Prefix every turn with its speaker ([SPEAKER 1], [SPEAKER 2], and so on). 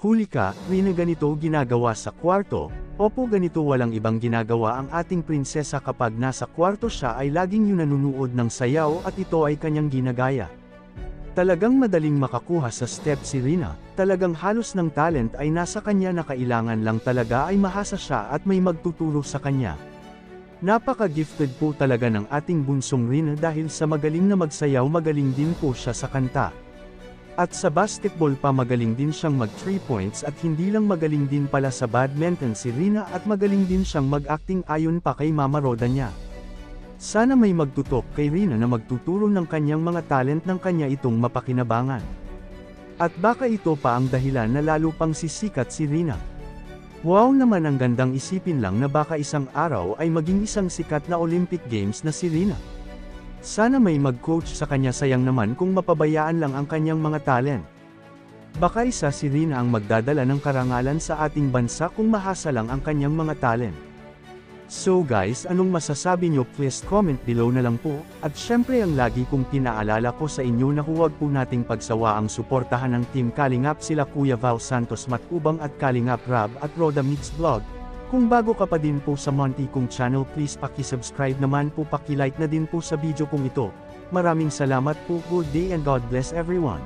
[SPEAKER 1] Huli ka, Rina, ganito ginagawa sa kwarto. Opo, ganito walang ibang ginagawa ang ating prinsesa kapag nasa kwarto siya ay laging yung nanunood ng sayaw at ito ay kanyang ginagaya. Talagang madaling makakuha sa step si Rina, talagang halos ng talent ay nasa kanya na kailangan lang talaga ay mahasa siya at may magtuturo sa kanya. Napaka-gifted po talaga ng ating bunsong Rina dahil sa magaling na magsayaw magaling din po siya sa kanta. At sa basketball pa magaling din siyang mag 3 points at hindi lang magaling din pala sa badminton si Rina at magaling din siyang mag-acting ayon pa kay Mama Roda niya. Sana may magtutok kay Rina na magtuturo ng kanyang mga talent ng kanya itong mapakinabangan. At baka ito pa ang dahilan na lalo pang sisikat si Rina. Wow naman, ang gandang isipin lang na baka isang araw ay maging isang sikat na Olympic Games na si Rina. Sana may mag-coach sa kanya, sayang naman kung mapabayaan lang ang kanyang mga talent. Baka isa si Rina ang magdadala ng karangalan sa ating bansa kung mahasa lang ang kanyang mga talent. So guys, anong masasabi nyo? Please comment below na lang po, at syempre ang lagi kong pinaalala ko sa inyo na huwag po nating pagsawaang suportahan ng Team Kalingap, sila Kuya Val Santos Matubang at Kalingap Rab at Roda Mix Vlog. Kung bago ka pa din po sa Monty kong channel, please paki-subscribe naman po, paki-like na din po sa video kong ito. Maraming salamat po, good day and God bless everyone.